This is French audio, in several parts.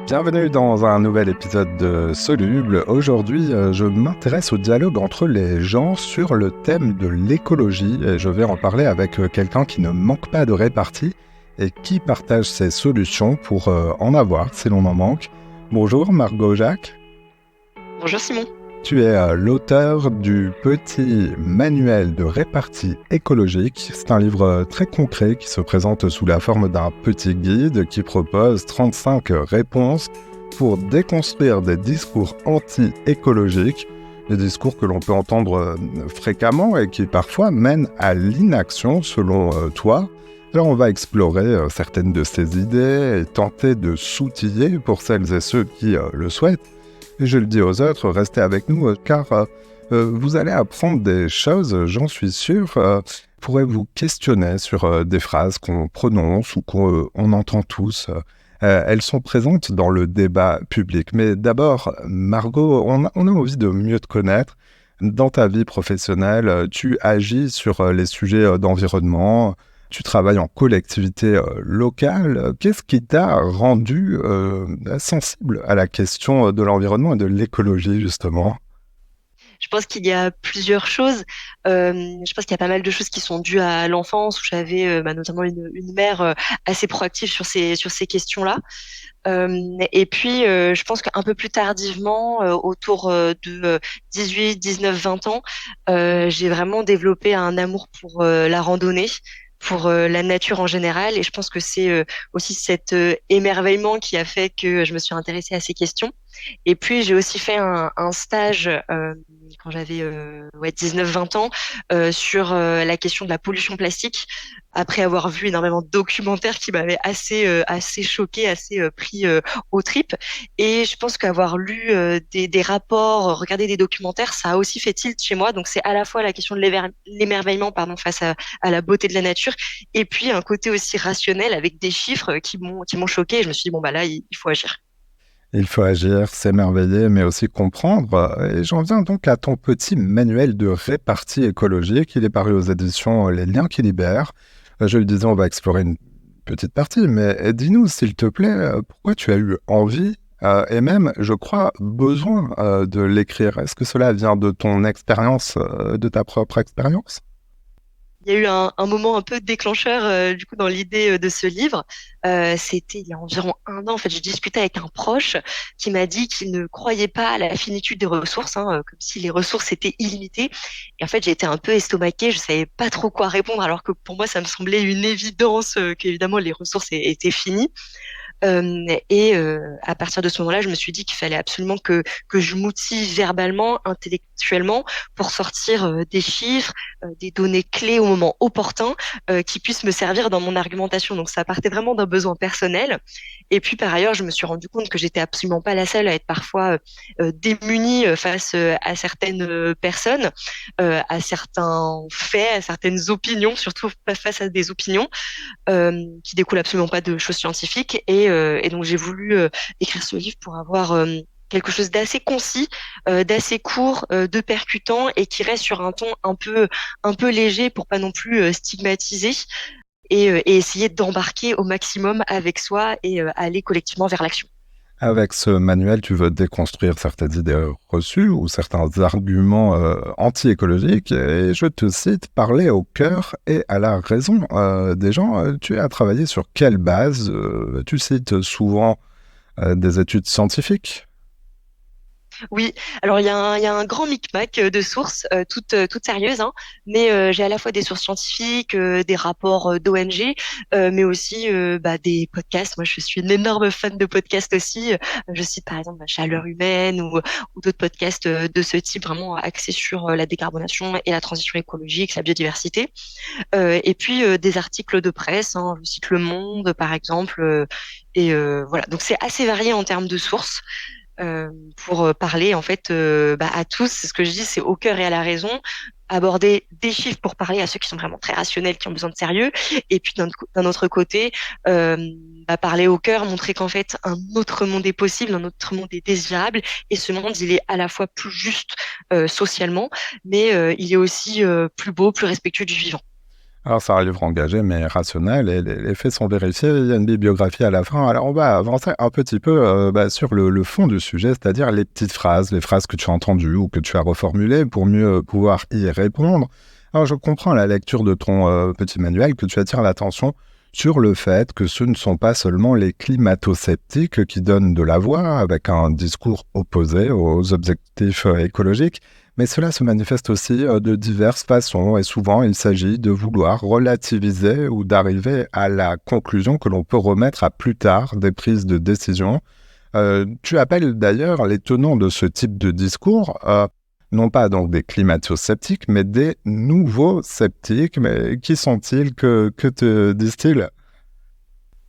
Bienvenue dans un nouvel épisode de Soluble. Aujourd'hui, je m'intéresse au dialogue entre les gens sur le thème de l'écologie et je vais en parler avec quelqu'un qui ne manque pas de répartie et qui partage ses solutions pour en avoir si l'on en manque. Bonjour Margot Jacques. Bonjour Simon. Tu es l'auteur du petit manuel de répartie écologique. C'est un livre très concret qui se présente sous la forme d'un petit guide qui propose 35 réponses pour déconstruire des discours anti-écologiques, des discours que l'on peut entendre fréquemment et qui parfois mènent à l'inaction selon toi. Alors on va explorer certaines de ces idées et tenter de s'outiller pour celles et ceux qui le souhaitent. Et je le dis aux autres, restez avec nous car vous allez apprendre des choses, j'en suis sûr, pourrez vous questionner sur des phrases qu'on prononce ou qu'on entend tous. Elles sont présentes dans le débat public. Mais d'abord, Margot, on a envie de mieux te connaître. Dans ta vie professionnelle, tu agis sur les sujets d'environnement, tu travailles en collectivité locale. Qu'est-ce qui t'a rendu sensible à la question de l'environnement et de l'écologie, justement? Je pense qu'il y a plusieurs choses. Je pense qu'il y a pas mal de choses qui sont dues à l'enfance où j'avais notamment une mère assez proactive sur ces questions-là. Et puis, je pense qu'un peu plus tardivement, autour de 18, 19, 20 ans, j'ai vraiment développé un amour pour la randonnée, pour la nature en général. Et je pense que c'est aussi cet émerveillement qui a fait que je me suis intéressée à ces questions. Et puis, j'ai aussi fait un stage quand j'avais 19-20 ans sur la question de la pollution plastique, après avoir vu énormément de documentaires qui m'avaient assez choqué, assez pris aux tripes. Et je pense qu'avoir lu des rapports, regardé des documentaires, ça a aussi fait tilt chez moi. Donc, c'est à la fois la question de l'émerveillement pardon, face à la beauté de la nature, et puis un côté aussi rationnel avec des chiffres qui m'ont choqué. Et je me suis dit, bon, bah là, il faut agir. Il faut agir, s'émerveiller, mais aussi comprendre. Et j'en viens donc à ton petit manuel de répartie écologique. Il est paru aux éditions Les Liens qui libèrent. Je le disais, on va explorer une petite partie, mais dis-nous, s'il te plaît, pourquoi tu as eu envie et même, je crois, besoin de l'écrire. Est-ce que cela vient de ton expérience, de ta propre expérience? Il y a eu un moment un peu déclencheur du coup dans l'idée de ce livre. C'était il y a environ un an. En fait, je discutais avec un proche qui m'a dit qu'il ne croyait pas à la finitude des ressources, hein, comme si les ressources étaient illimitées. Et en fait, j'ai été un peu estomaquée. Je savais pas trop quoi répondre, alors que pour moi, ça me semblait une évidence qu'évidemment les ressources étaient finies. À partir de ce moment-là, je me suis dit qu'il fallait absolument que je m'outille verbalement, intellectuellement, pour sortir des chiffres, des données clés au moment opportun, qui puissent me servir dans mon argumentation. Donc ça partait vraiment d'un besoin personnel. Et puis par ailleurs, je me suis rendu compte que j'étais absolument pas la seule à être parfois démunie face à certaines personnes, à certains faits, à certaines opinions, surtout face à des opinions qui découle absolument pas de choses scientifiques. Et donc j'ai voulu écrire ce livre pour avoir quelque chose d'assez concis, d'assez court, de percutant et qui reste sur un ton un peu léger pour pas non plus stigmatiser et essayer d'embarquer au maximum avec soi et aller collectivement vers l'action. Avec ce manuel, tu veux déconstruire certaines idées reçues ou certains arguments anti-écologiques. Et je te cite, parler au cœur et à la raison des gens. Tu as travaillé sur quelle base? Tu cites souvent des études scientifiques. Oui, alors il y a un grand micmac de sources, toutes sérieuses, hein, mais j'ai à la fois des sources scientifiques, des rapports d'ONG, mais aussi des podcasts. Moi, je suis une énorme fan de podcasts aussi. Je cite par exemple Chaleur humaine ou d'autres podcasts de ce type, vraiment axés sur la décarbonation et la transition écologique, la biodiversité. Et puis des articles de presse, hein, je cite Le Monde par exemple, voilà. Donc c'est assez varié en termes de sources pour parler en fait à tous. C'est ce que je dis, c'est au cœur et à la raison. Aborder des chiffres pour parler à ceux qui sont vraiment très rationnels, qui ont besoin de sérieux, et puis d'un autre côté, euh, parler au cœur, montrer qu'en fait un autre monde est possible, un autre monde est désirable, et ce monde il est à la fois plus juste socialement, mais il est aussi plus beau, plus respectueux du vivant. Alors, c'est un livre engagé, mais rationnel, et les faits sont vérifiés. Il y a une bibliographie à la fin. Alors, on va avancer un petit peu sur le fond du sujet, c'est-à-dire les petites phrases, les phrases que tu as entendues ou que tu as reformulées pour mieux pouvoir y répondre. Alors, je comprends à la lecture de ton petit manuel que tu attires l'attention sur le fait que ce ne sont pas seulement les climato-sceptiques qui donnent de la voix avec un discours opposé aux objectifs écologiques, mais cela se manifeste aussi de diverses façons, et souvent il s'agit de vouloir relativiser ou d'arriver à la conclusion que l'on peut remettre à plus tard des prises de décision. Tu appelles d'ailleurs les tenants de ce type de discours, non pas donc des climato-sceptiques, mais des nouveaux sceptiques. Mais qui sont-ils? Que te disent-ils?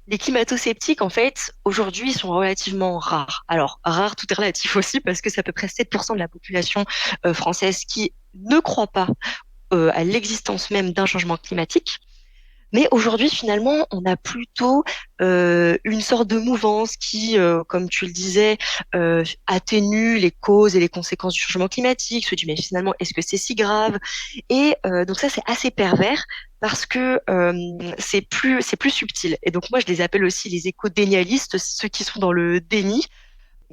Les climato-sceptiques, en fait, aujourd'hui, sont relativement rares. Alors, rares, tout est relatif aussi, parce que c'est à peu près 7% de la population française qui ne croit pas à l'existence même d'un changement climatique. Mais aujourd'hui, finalement, on a plutôt une sorte de mouvance qui, comme tu le disais, atténue les causes et les conséquences du changement climatique, se dit mais finalement, est-ce que c'est si grave? Et donc ça, c'est assez pervers parce que c'est plus subtil. Et donc moi, je les appelle aussi les éco-dénialistes, ceux qui sont dans le déni,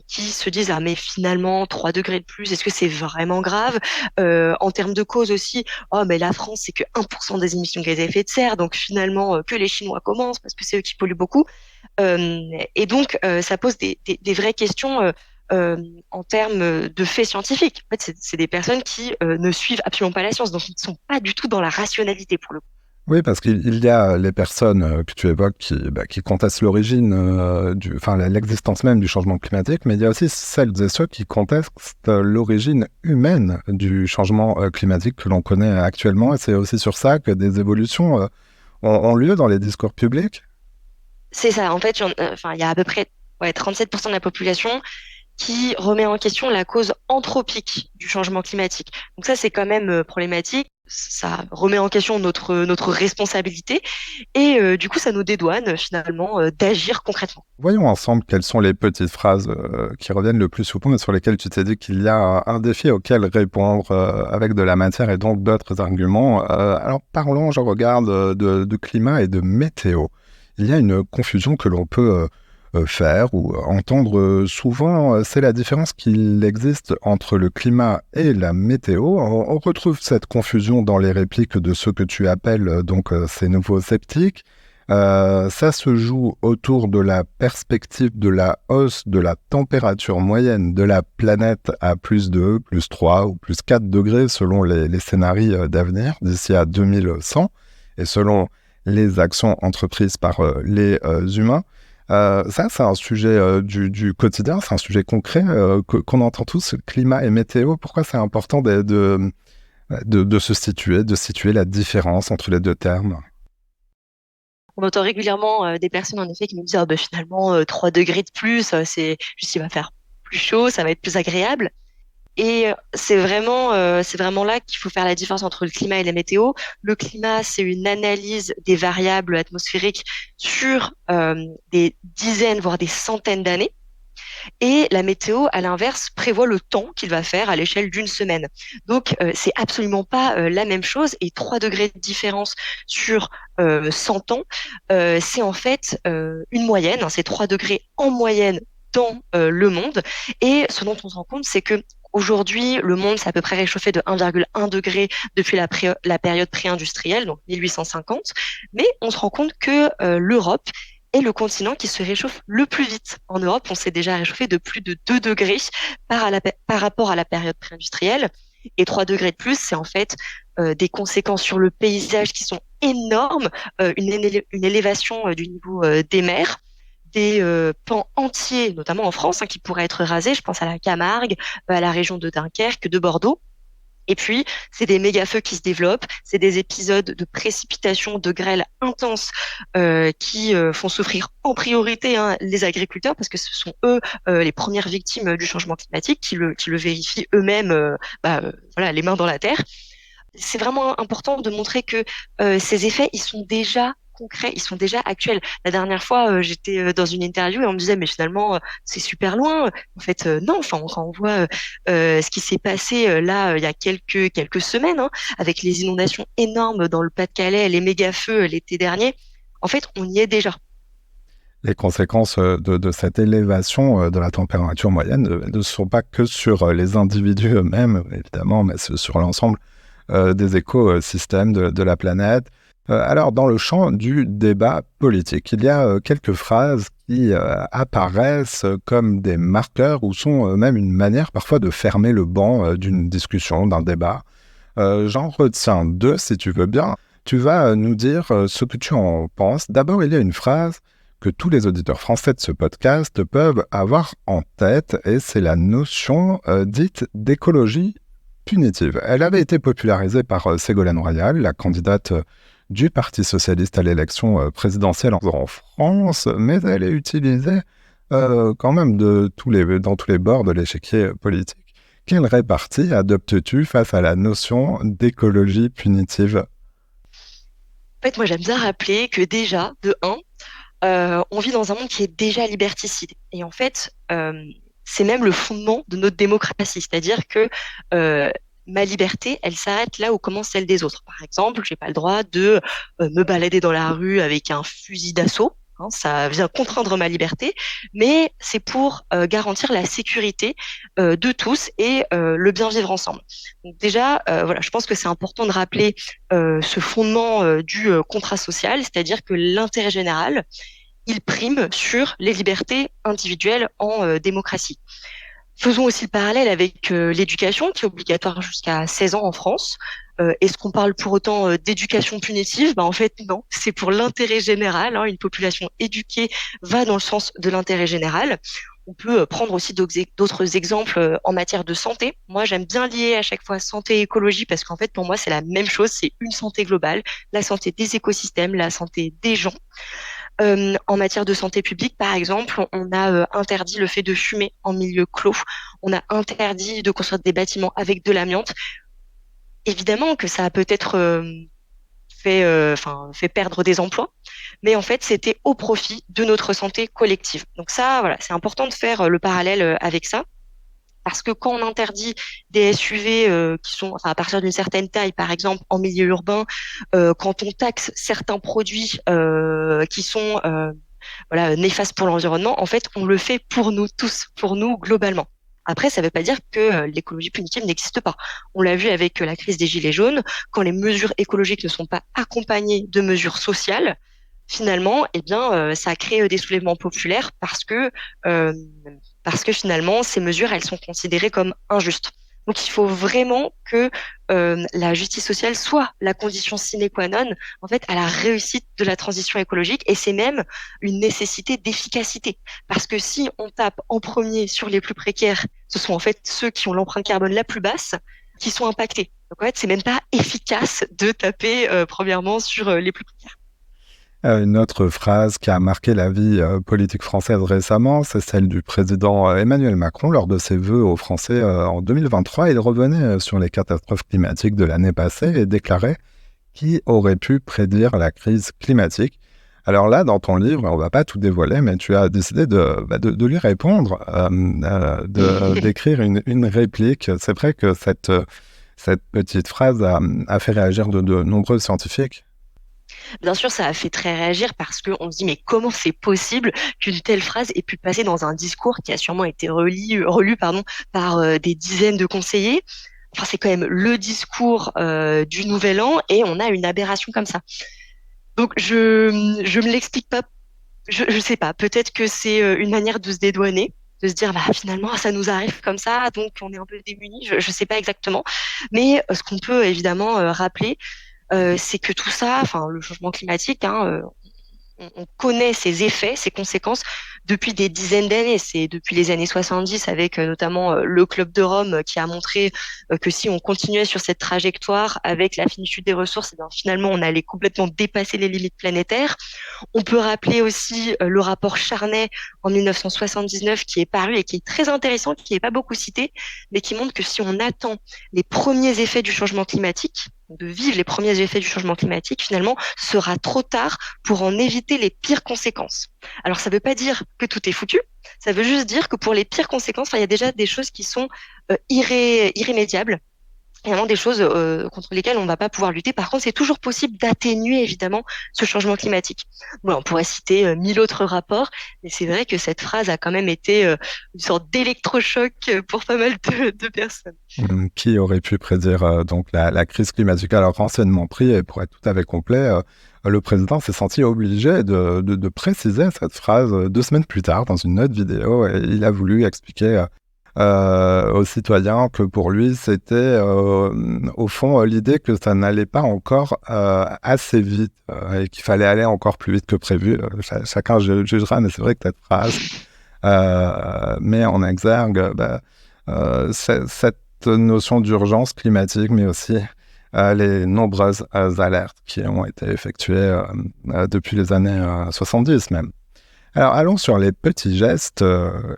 qui se disent ah mais finalement 3 degrés de plus, est-ce que c'est vraiment grave? En termes de cause aussi, oh mais la France c'est que 1% des émissions de gaz à effet de serre, donc finalement que les Chinois commencent parce que c'est eux qui polluent beaucoup. Et donc ça pose des vraies questions en termes de faits scientifiques. En fait, c'est des personnes qui ne suivent absolument pas la science, donc ils ne sont pas du tout dans la rationalité pour le coup. Oui, parce qu'il y a les personnes que tu évoques qui contestent l'origine, l'existence même du changement climatique, mais il y a aussi celles et ceux qui contestent l'origine humaine du changement climatique que l'on connaît actuellement. Et c'est aussi sur ça que des évolutions ont lieu dans les discours publics. C'est ça. En fait, il y a à peu près 37% de la population qui remet en question la cause anthropique du changement climatique. Donc ça, c'est quand même problématique. Ça remet en question notre responsabilité et du coup, ça nous dédouane finalement d'agir concrètement. Voyons ensemble quelles sont les petites phrases qui reviennent le plus souvent et sur lesquelles tu t'es dit qu'il y a un défi auquel répondre avec de la matière et donc d'autres arguments. Alors parlons, je regarde, de climat et de météo. Il y a une confusion que l'on peut faire ou entendre souvent, c'est la différence qu'il existe entre le climat et la météo. On retrouve cette confusion dans les répliques de ceux que tu appelles ces nouveaux sceptiques. Ça se joue autour de la perspective de la hausse de la température moyenne de la planète à plus 2, plus 3 ou plus 4 degrés selon les scénarios d'avenir d'ici à 2100 et selon les actions entreprises par les humains. Ça, c'est un sujet du quotidien, c'est un sujet concret qu'on entend tous, climat et météo. Pourquoi c'est important de se situer, de situer la différence entre les deux termes? On entend régulièrement des personnes en effet qui nous disent ah, ben, finalement 3 degrés de plus, c'est juste il va faire plus chaud, ça va être plus agréable. Et c'est vraiment là qu'il faut faire la différence entre le climat et la météo. Le climat, c'est une analyse des variables atmosphériques sur des dizaines, voire des centaines d'années. Et la météo, à l'inverse, prévoit le temps qu'il va faire à l'échelle d'une semaine. Donc, c'est absolument pas la même chose. Et 3 degrés de différence sur 100 ans, c'est en fait une moyenne. Hein, c'est 3 degrés en moyenne dans le monde. Et ce dont on se rend compte, c'est que aujourd'hui, le monde s'est à peu près réchauffé de 1,1 degré depuis la période pré-industrielle, donc 1850. Mais on se rend compte que l'Europe est le continent qui se réchauffe le plus vite. En Europe, on s'est déjà réchauffé de plus de 2 degrés par rapport à la période pré-industrielle. Et 3 degrés de plus, c'est en fait des conséquences sur le paysage qui sont énormes, une élévation du niveau des mers, des pans entiers, notamment en France, hein, qui pourraient être rasés. Je pense à la Camargue, à la région de Dunkerque, de Bordeaux. Et puis, c'est des méga-feux qui se développent, c'est des épisodes de précipitation, de grêle intense qui font souffrir en priorité hein, les agriculteurs parce que ce sont eux les premières victimes du changement climatique qui le vérifient eux-mêmes, voilà, les mains dans la terre. C'est vraiment important de montrer que ces effets, ils sont déjà concrets, ils sont déjà actuels. La dernière fois, j'étais dans une interview et on me disait, mais finalement, c'est super loin. En fait, non. Enfin, quand on voit ce qui s'est passé là, il y a quelques semaines, hein, avec les inondations énormes dans le Pas-de-Calais, les méga-feux l'été dernier, en fait, on y est déjà. Les conséquences de cette élévation de la température moyenne ne sont pas que sur les individus eux-mêmes, évidemment, mais sur l'ensemble des écosystèmes de la planète. Alors, dans le champ du débat politique, il y a quelques phrases qui apparaissent comme des marqueurs ou sont même une manière parfois de fermer le banc d'une discussion, d'un débat. J'en retiens deux, si tu veux bien. Tu vas nous dire ce que tu en penses. D'abord, il y a une phrase que tous les auditeurs français de ce podcast peuvent avoir en tête, et c'est la notion dite d'écologie punitive. Elle avait été popularisée par Ségolène Royal, la candidate du Parti socialiste à l'élection présidentielle en France, mais elle est utilisée quand même dans tous les bords de l'échiquier politique. Quelle répartie adoptes-tu face à la notion d'écologie punitive? En fait, moi, j'aime bien rappeler que déjà, de un, on vit dans un monde qui est déjà liberticide. Et en fait, c'est même le fondement de notre démocratie. C'est-à-dire que ma liberté, elle s'arrête là où commence celle des autres. Par exemple, j'ai pas le droit de me balader dans la rue avec un fusil d'assaut. Hein, ça vient contraindre ma liberté, mais c'est pour garantir la sécurité de tous et le bien vivre ensemble. Donc déjà, voilà, je pense que c'est important de rappeler ce fondement du contrat social, c'est-à-dire que l'intérêt général, il prime sur les libertés individuelles en démocratie. Faisons aussi le parallèle avec l'éducation, qui est obligatoire jusqu'à 16 ans en France. Est-ce qu'on parle pour autant d'éducation punitive? En fait, non. C'est pour l'intérêt général, hein. Une population éduquée va dans le sens de l'intérêt général. On peut prendre aussi d'autres exemples en matière de santé. Moi, j'aime bien lier à chaque fois santé et écologie parce qu'en fait, pour moi, c'est la même chose. C'est une santé globale, la santé des écosystèmes, la santé des gens. En matière de santé publique, par exemple, on a interdit le fait de fumer en milieu clos. On a interdit de construire des bâtiments avec de l'amiante. Évidemment que ça a peut-être fait perdre des emplois, mais en fait, c'était au profit de notre santé collective. Donc ça, voilà, c'est important de faire le parallèle avec ça. Parce que quand on interdit des SUV qui sont à partir d'une certaine taille, par exemple en milieu urbain, quand on taxe certains produits qui sont voilà, néfastes pour l'environnement, en fait, on le fait pour nous tous, pour nous globalement. Après, ça ne veut pas dire que l'écologie punitive n'existe pas. On l'a vu avec la crise des Gilets jaunes, quand les mesures écologiques ne sont pas accompagnées de mesures sociales, finalement, eh bien, ça crée des soulèvements populaires euh, parce que finalement, ces mesures, elles sont considérées comme injustes. Donc, il faut vraiment que la justice sociale soit la condition sine qua non, en fait, à la réussite de la transition écologique. Et c'est même une nécessité d'efficacité. Parce que si on tape en premier sur les plus précaires, ce sont en fait ceux qui ont l'empreinte carbone la plus basse qui sont impactés. Donc, en fait, c'est même pas efficace de taper premièrement sur les plus précaires. Une autre phrase qui a marqué la vie politique française récemment, c'est celle du président Emmanuel Macron lors de ses vœux aux Français en 2023. Il revenait sur les catastrophes climatiques de l'année passée et déclarait qui aurait pu prédire la crise climatique. Alors là, dans ton livre, on ne va pas tout dévoiler, mais tu as décidé de lui répondre, d'écrire une réplique. C'est vrai que cette petite phrase a fait réagir de nombreux scientifiques. Bien sûr, ça a fait très réagir parce qu'on se dit, mais comment c'est possible qu'une telle phrase ait pu passer dans un discours qui a sûrement été relu par des dizaines de conseillers. Enfin, c'est quand même le discours du Nouvel An et on a une aberration comme ça. Donc, je me l'explique pas. Je sais pas. Peut-être que c'est une manière de se dédouaner, de se dire, bah, finalement, ça nous arrive comme ça, donc on est un peu démunis. Je sais pas exactement. Mais ce qu'on peut évidemment rappeler, c'est que tout ça, enfin le changement climatique, hein, on connaît ses effets, ses conséquences depuis des dizaines d'années. C'est depuis les années 70 avec notamment le Club de Rome qui a montré que si on continuait sur cette trajectoire avec la finitude des ressources, eh bien, finalement on allait complètement dépasser les limites planétaires. On peut rappeler aussi le rapport Charnay en 1979 qui est paru et qui est très intéressant, qui n'est pas beaucoup cité, mais qui montre que si on attend les premiers effets du changement climatique, de vivre les premiers effets du changement climatique, finalement, ce sera trop tard pour en éviter les pires conséquences. Alors, ça ne veut pas dire que tout est foutu, ça veut juste dire que pour les pires conséquences, il y a déjà des choses qui sont irrémédiables. Il y a vraiment des choses contre lesquelles on ne va pas pouvoir lutter. Par contre, c'est toujours possible d'atténuer évidemment ce changement climatique. Bon, on pourrait citer 1000 autres rapports, mais c'est vrai que cette phrase a quand même été une sorte d'électrochoc pour pas mal de personnes. Qui aurait pu prédire donc la crise climatique? Alors, renseignement pris, et pour être tout à fait complet, le président s'est senti obligé de préciser cette phrase 2 semaines plus tard dans une autre vidéo, et il a voulu expliquer aux citoyens que pour lui, c'était au fond l'idée que ça n'allait pas encore assez vite et qu'il fallait aller encore plus vite que prévu. Chacun jugera, mais c'est vrai que cette phrase met en exergue cette notion d'urgence climatique, mais aussi les nombreuses alertes qui ont été effectuées depuis les années 70 même. Alors, allons sur les petits gestes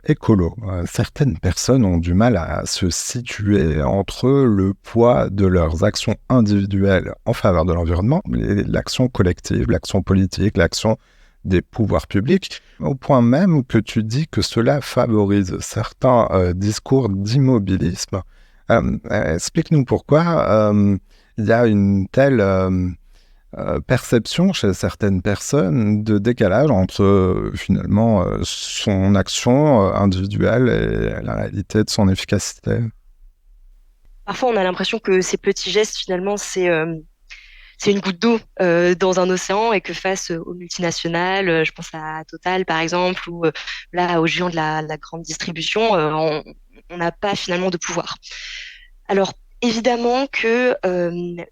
écolos. Certaines personnes ont du mal à se situer entre le poids de leurs actions individuelles en faveur de l'environnement, l'action collective, l'action politique, l'action des pouvoirs publics, au point même que tu dis que cela favorise certains discours d'immobilisme. Explique-nous pourquoi il y a une telle perception chez certaines personnes de décalage entre finalement son action individuelle et la réalité de son efficacité. Parfois, on a l'impression que ces petits gestes, finalement, c'est une goutte d'eau dans un océan et que face aux multinationales, je pense à Total par exemple, ou là aux géants de la grande distribution, on n'a pas finalement de pouvoir. Alors évidemment que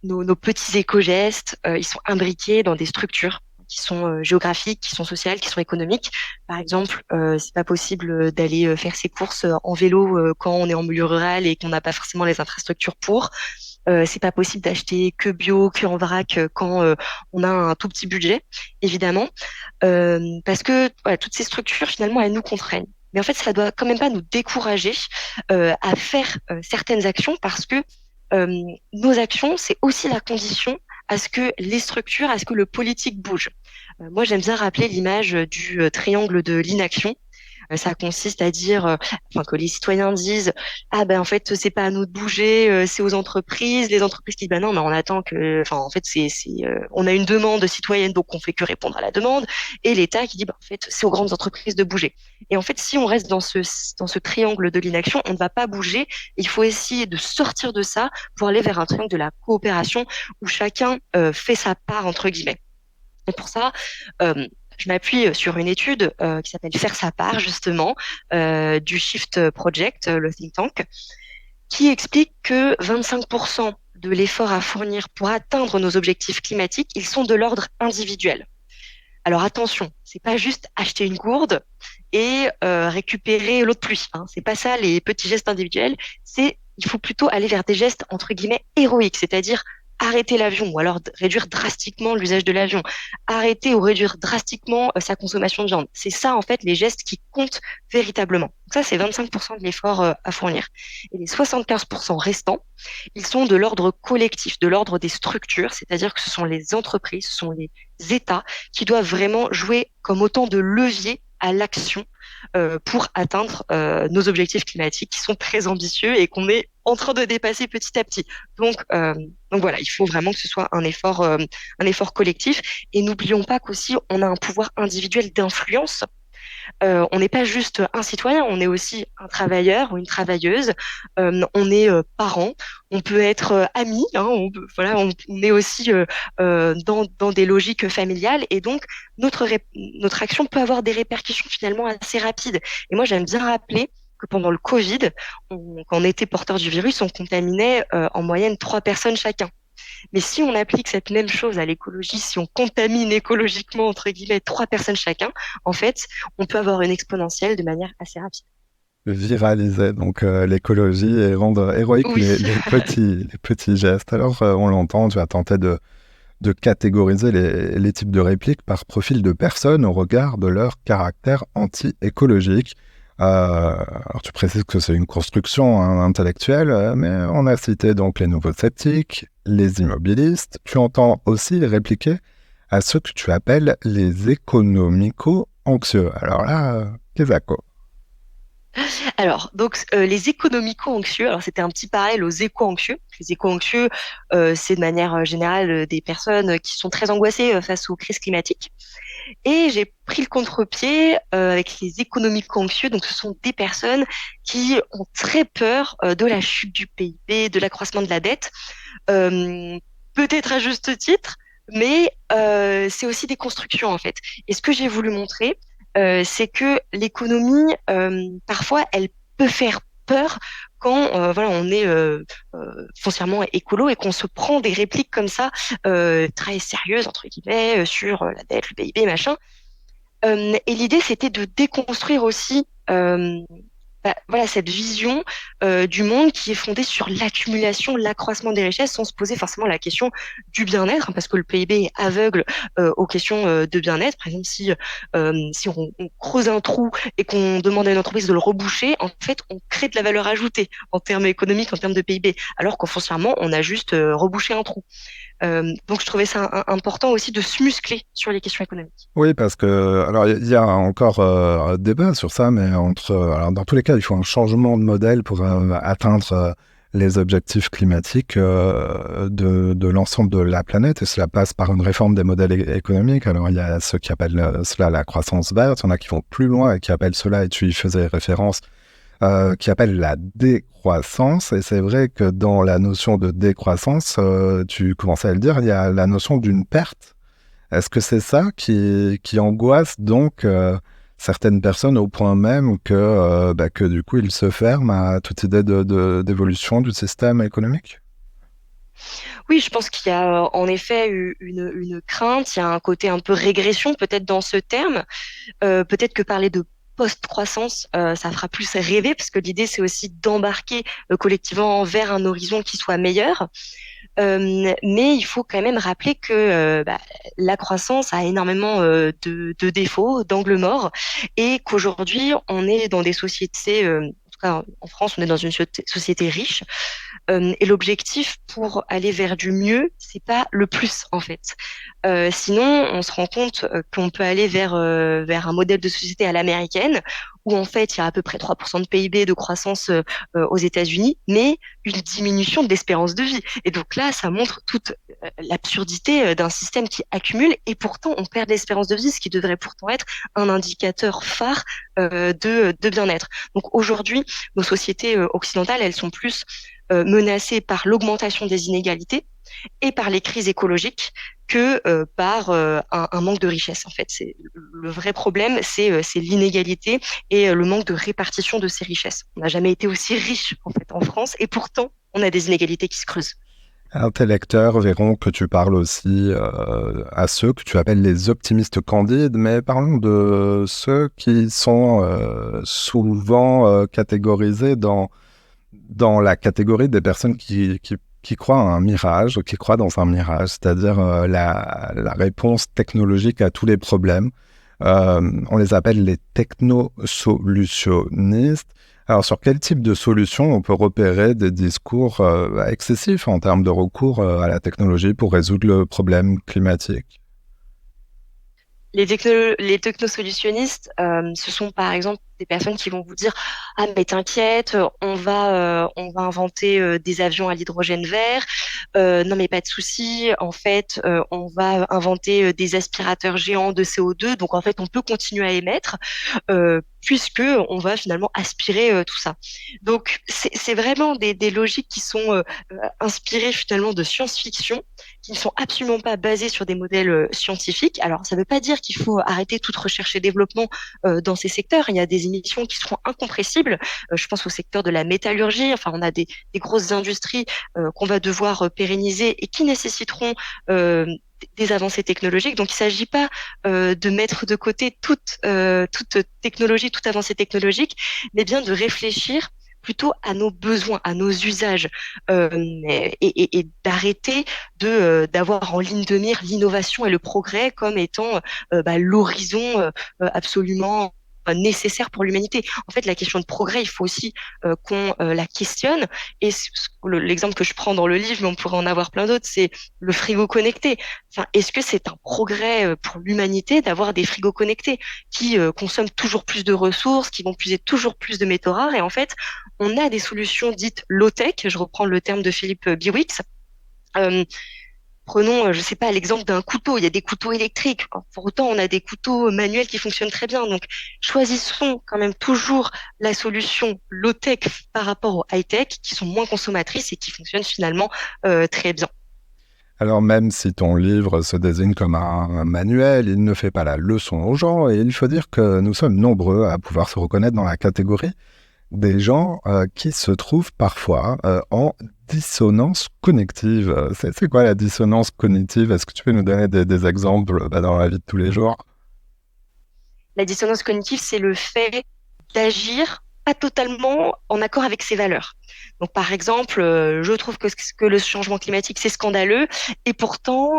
nos petits éco-gestes, ils sont imbriqués dans des structures qui sont géographiques, qui sont sociales, qui sont économiques. Par exemple, c'est pas possible d'aller faire ses courses en vélo quand on est en milieu rural et qu'on n'a pas forcément les infrastructures pour. C'est pas possible d'acheter que bio, que en vrac quand on a un tout petit budget, évidemment, parce que voilà, toutes ces structures finalement elles nous contraignent. Mais en fait, ça doit quand même pas nous décourager à faire certaines actions parce que euh, nos actions, c'est aussi la condition à ce que les structures, à ce que le politique bouge. Moi, j'aime bien rappeler l'image du triangle de l'inaction. Ça consiste à dire, enfin, que les citoyens disent, ah ben en fait c'est pas à nous de bouger, c'est aux entreprises. Les entreprises qui disent, ben non, mais on attend que, enfin en fait on a une demande citoyenne donc on fait que répondre à la demande. Et l'État qui dit, ben en fait c'est aux grandes entreprises de bouger. Et en fait si on reste dans ce triangle de l'inaction, on ne va pas bouger. Il faut essayer de sortir de ça pour aller vers un triangle de la coopération où chacun fait sa part entre guillemets. Et pour ça, euh, je m'appuie sur une étude qui s'appelle Faire sa part, justement, du Shift Project, le think tank, qui explique que 25% de l'effort à fournir pour atteindre nos objectifs climatiques, ils sont de l'ordre individuel. Alors attention, c'est pas juste acheter une gourde et récupérer l'eau de pluie. Hein. C'est pas ça les petits gestes individuels. Il faut plutôt aller vers des gestes entre guillemets héroïques, c'est-à-dire arrêter l'avion ou alors réduire drastiquement l'usage de l'avion, arrêter ou réduire drastiquement sa consommation de viande. C'est ça en fait les gestes qui comptent véritablement. Donc ça c'est 25% de l'effort à fournir. Et les 75% restants, ils sont de l'ordre collectif, de l'ordre des structures, c'est-à-dire que ce sont les entreprises, ce sont les États qui doivent vraiment jouer comme autant de leviers à l'action pour atteindre nos objectifs climatiques qui sont très ambitieux et qu'on est en train de dépasser petit à petit. Donc voilà, il faut vraiment que ce soit un effort collectif. Et n'oublions pas qu'aussi, on a un pouvoir individuel d'influence. On n'est pas juste un citoyen, on est aussi un travailleur ou une travailleuse, on est parent, on peut être ami, hein, voilà, on est aussi dans des logiques familiales et donc notre action peut avoir des répercussions finalement assez rapides. Et moi, j'aime bien rappeler que pendant le Covid, quand on était porteur du virus, on contaminait en moyenne 3 personnes chacun. Mais si on applique cette même chose à l'écologie, si on contamine écologiquement, entre guillemets, 3 personnes chacun, en fait, on peut avoir une exponentielle de manière assez rapide. Viraliser donc l'écologie et rendre héroïques Oui. les petits gestes. Alors, on l'entend, tu as tenté de catégoriser les types de répliques par profil de personnes au regard de leur caractère anti-écologique. Alors tu précises que c'est une construction hein, intellectuelle, mais on a cité donc les nouveaux sceptiques, les immobilistes. Tu entends aussi répliquer à ceux que tu appelles les économico-anxieux. Alors là, qu'est-ce que c'est? Alors, donc, les économico-anxieux, alors c'était un petit parallèle aux éco-anxieux. Les éco-anxieux, c'est de manière générale des personnes qui sont très angoissées face aux crises climatiques. Et j'ai pris le contre-pied avec les économico-anxieux. Donc, ce sont des personnes qui ont très peur de la chute du PIB, de l'accroissement de la dette, euh, peut-être à juste titre, mais c'est aussi des constructions en fait. Et ce que j'ai voulu montrer, c'est que l'économie, parfois, elle peut faire peur quand voilà, on est foncièrement écolo et qu'on se prend des répliques comme ça, très sérieuses, entre guillemets, sur la dette, le PIB, machin. Et l'idée, c'était de déconstruire aussi voilà, cette vision du monde qui est fondée sur l'accumulation, l'accroissement des richesses, sans se poser forcément la question du bien-être, hein, parce que le PIB est aveugle aux questions de bien-être. Par exemple, si on creuse un trou et qu'on demande à une entreprise de le reboucher, en fait, on crée de la valeur ajoutée en termes économiques, en termes de PIB, alors qu'en foncièrement, on a juste rebouché un trou. Donc, je trouvais ça important aussi de se muscler sur les questions économiques. Oui, parce que, alors, il y a encore un débat sur ça, mais alors, dans tous les cas, il faut un changement de modèle pour atteindre les objectifs climatiques de l'ensemble de la planète, et cela passe par une réforme des modèles économiques. Alors, il y a ceux qui appellent cela la croissance verte, il y en a qui vont plus loin et qui appellent cela, et tu y faisais référence, qui appelle la décroissance. Et c'est vrai que dans la notion de décroissance, tu commençais à le dire, il y a la notion d'une perte. Est-ce que c'est ça qui angoisse donc certaines personnes au point même que du coup ils se ferment à toute idée d'évolution du système économique? Oui, je pense qu'il y a en effet une crainte, il y a un côté un peu régression peut-être dans ce terme. Peut-être que parler de post-croissance, ça fera plus rêver, parce que l'idée, c'est aussi d'embarquer collectivement vers un horizon qui soit meilleur. Mais il faut quand même rappeler que la croissance a énormément de défauts, d'angles morts, et qu'aujourd'hui, on est dans des sociétés, en tout cas en France, on est dans une société riche, et l'objectif pour aller vers du mieux, c'est pas le plus en fait. Sinon, on se rend compte qu'on peut aller vers un modèle de société à l'américaine, où en fait il y a à peu près 3% de PIB de croissance aux États-Unis, mais une diminution de l'espérance de vie. Et donc là, ça montre toute l'absurdité d'un système qui accumule, et pourtant on perd de l'espérance de vie, ce qui devrait pourtant être un indicateur phare de bien-être. Donc aujourd'hui, nos sociétés occidentales, elles sont plus menacées par l'augmentation des inégalités et par les crises écologiques que par un manque de richesse. En fait, c'est le vrai problème, c'est l'inégalité et le manque de répartition de ces richesses. On n'a jamais été aussi riche en fait en France, et pourtant on a des inégalités qui se creusent. Tes lecteurs verront que tu parles aussi à ceux que tu appelles les optimistes candides, mais parlons de ceux qui sont souvent catégorisés dans la catégorie des personnes qui croient à un mirage, qui croient dans un mirage, c'est-à-dire la réponse technologique à tous les problèmes. On les appelle les technosolutionnistes. Alors, sur quel type de solution on peut repérer des discours excessifs en termes de recours à la technologie pour résoudre le problème climatique? Les technosolutionnistes, ce sont par exemple des personnes qui vont vous dire: ah mais t'inquiète, on va inventer des avions à l'hydrogène vert. Non mais pas de souci. En fait, on va inventer des aspirateurs géants de CO2. Donc en fait, on peut continuer à émettre puisque on va finalement aspirer tout ça. Donc c'est vraiment des logiques qui sont inspirées finalement de science-fiction, qui ne sont absolument pas basées sur des modèles scientifiques. Alors ça ne veut pas dire qu'il faut arrêter toute recherche et développement dans ces secteurs. Il y a des émissions qui seront incompressibles. Je pense au secteur de la métallurgie. Enfin, on a des grosses industries qu'on va devoir pérenniser et qui nécessiteront des avancées technologiques. Donc, il ne s'agit pas de mettre de côté toute technologie, toute avancée technologique, mais bien de réfléchir plutôt à nos besoins, à nos usages, et d'arrêter d'avoir en ligne de mire l'innovation et le progrès comme étant l'horizon absolument. nécessaire pour l'humanité. En fait, la question de progrès, il faut aussi qu'on la questionne. Et l'exemple que je prends dans le livre, mais on pourrait en avoir plein d'autres, c'est le frigo connecté. Enfin, est-ce que c'est un progrès pour l'humanité d'avoir des frigos connectés qui consomment toujours plus de ressources, qui vont puiser toujours plus de métaux rares? Et en fait, on a des solutions dites low-tech. Je reprends le terme de Philippe Biwix. Euh, Prenons, je sais pas, l'exemple d'un couteau. Il y a des couteaux électriques. Pour autant, on a des couteaux manuels qui fonctionnent très bien. Donc, choisissons quand même toujours la solution low-tech par rapport au high-tech, qui sont moins consommatrices et qui fonctionnent finalement très bien. Alors même si ton livre se désigne comme un manuel, il ne fait pas la leçon aux gens et il faut dire que nous sommes nombreux à pouvoir se reconnaître dans la catégorie des gens qui se trouvent parfois en dissonance cognitive. C'est quoi la dissonance cognitive? Est-ce que tu peux nous donner des exemples dans la vie de tous les jours? La dissonance cognitive, c'est le fait d'agir pas totalement en accord avec ses valeurs. Donc, par exemple, je trouve que le changement climatique, c'est scandaleux, et pourtant,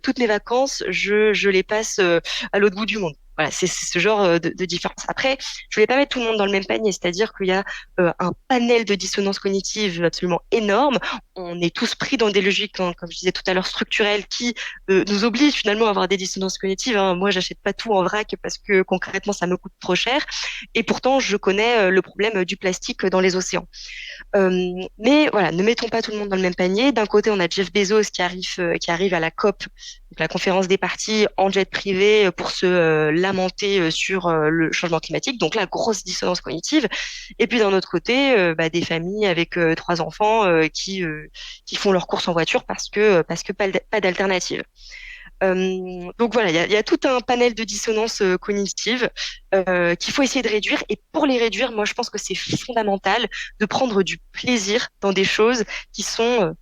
toutes mes vacances, je les passe à l'autre bout du monde. Voilà, c'est ce genre de différence. Après, je voulais pas mettre tout le monde dans le même panier, c'est-à-dire qu'il y a un panel de dissonance cognitive absolument énorme. On est tous pris dans des logiques, comme je disais tout à l'heure, structurelles, qui nous obligent finalement à avoir des dissonances cognitives, hein. Moi, j'achète pas tout en vrac parce que concrètement, ça me coûte trop cher. Et pourtant, je connais le problème du plastique dans les océans. Mais voilà, ne mettons pas tout le monde dans le même panier. D'un côté, on a Jeff Bezos qui arrive à la COP, donc la conférence des parties, en jet privé pour se lamenter sur le changement climatique. Donc la grosse dissonance cognitive. Et puis d'un autre côté, des familles avec 3 enfants qui font leurs courses en voiture parce que pas d'alternative. Donc voilà, il y a tout un panel de dissonances cognitives qu'il faut essayer de réduire. Et pour les réduire, moi, je pense que c'est fondamental de prendre du plaisir dans des choses qui sont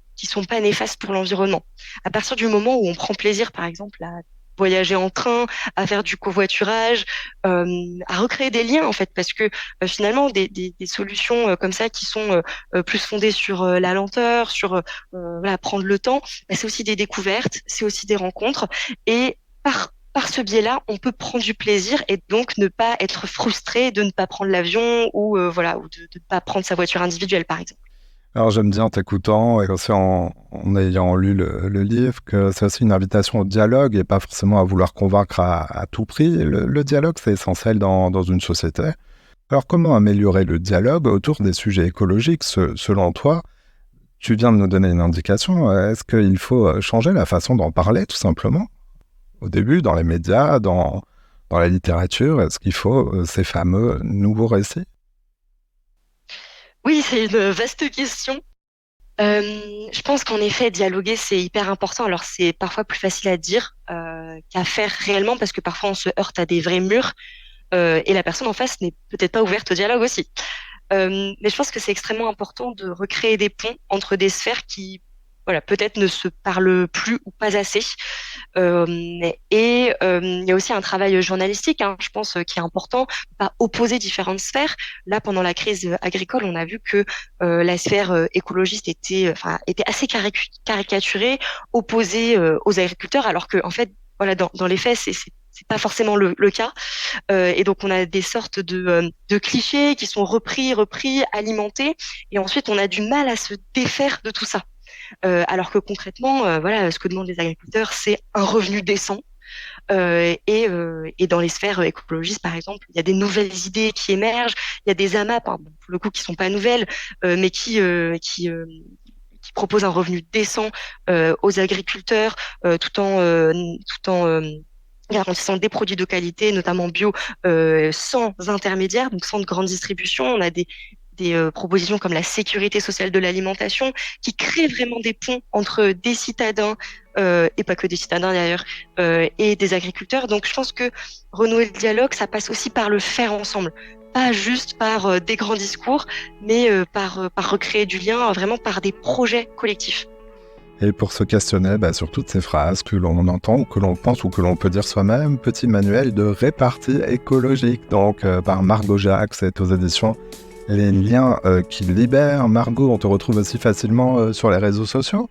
pas néfastes pour l'environnement. À partir du moment où on prend plaisir, par exemple, à voyager en train, à faire du covoiturage, à recréer des liens en fait, parce que finalement des solutions comme ça qui sont plus fondées sur la lenteur, sur voilà, prendre le temps, c'est aussi des découvertes, c'est aussi des rencontres, et par ce biais-là, on peut prendre du plaisir et donc ne pas être frustré de ne pas prendre l'avion ou voilà, ou de ne pas prendre sa voiture individuelle, par exemple. Alors j'aime bien en t'écoutant et aussi en ayant lu le livre que c'est aussi une invitation au dialogue et pas forcément à vouloir convaincre à tout prix. Le dialogue, c'est essentiel dans une société. Alors comment améliorer le dialogue autour des sujets écologiques selon toi? Tu viens de nous donner une indication. Est-ce qu'il faut changer la façon d'en parler tout simplement? Au début, dans les médias, dans la littérature, est-ce qu'il faut ces fameux nouveaux récits? Oui, c'est une vaste question. Je pense qu'en effet, dialoguer, c'est hyper important. Alors, c'est parfois plus facile à dire qu'à faire réellement, parce que parfois, on se heurte à des vrais murs et la personne en face n'est peut-être pas ouverte au dialogue aussi. Mais je pense que c'est extrêmement important de recréer des ponts entre des sphères qui, voilà, peut-être ne se parlent plus ou pas assez. Euh, il y a aussi un travail journalistique, hein, je pense, qui est important, pas opposer différentes sphères. Là, pendant la crise agricole, on a vu que la sphère écologiste était assez caricaturée, opposée aux agriculteurs, alors que, en fait, voilà, dans les faits, c'est pas forcément le cas. Et donc, on a des sortes de clichés qui sont repris, alimentés. Et ensuite, on a du mal à se défaire de tout ça. Alors que concrètement, voilà, ce que demandent les agriculteurs, c'est un revenu décent. Et dans les sphères écologistes, par exemple, il y a des nouvelles idées qui émergent. Il y a des AMAP, hein, bon, pour le coup, qui sont pas nouvelles, mais qui proposent un revenu décent aux agriculteurs, tout en garantissant des produits de qualité, notamment bio, sans intermédiaire, donc sans de grande distribution. On a des propositions comme la sécurité sociale de l'alimentation qui créent vraiment des ponts entre des citadins, et pas que des citadins d'ailleurs, et des agriculteurs. Donc je pense que renouer le dialogue, ça passe aussi par le faire ensemble. Pas juste par des grands discours, mais par recréer du lien, vraiment par des projets collectifs. Et pour se questionner sur toutes ces phrases que l'on entend, ou que l'on pense, ou que l'on peut dire soi-même, petit manuel de répartie écologique, donc par Margot Jacques, c'est aux éditions Les Liens qui libèrent. Margot, on te retrouve aussi facilement sur les réseaux sociaux?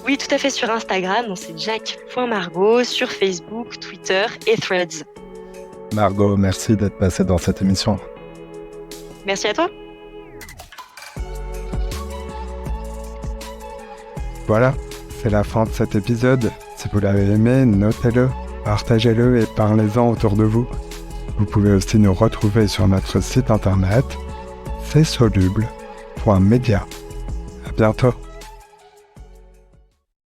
Oui, tout à fait, sur Instagram, donc c'est jack.margot, sur Facebook, Twitter et Threads. Margot, merci d'être passée dans cette émission. Merci à toi. Voilà, c'est la fin de cet épisode. Si vous l'avez aimé, notez-le, partagez-le et parlez-en autour de vous. Vous pouvez aussi nous retrouver sur notre site internet csoluble.media. À bientôt.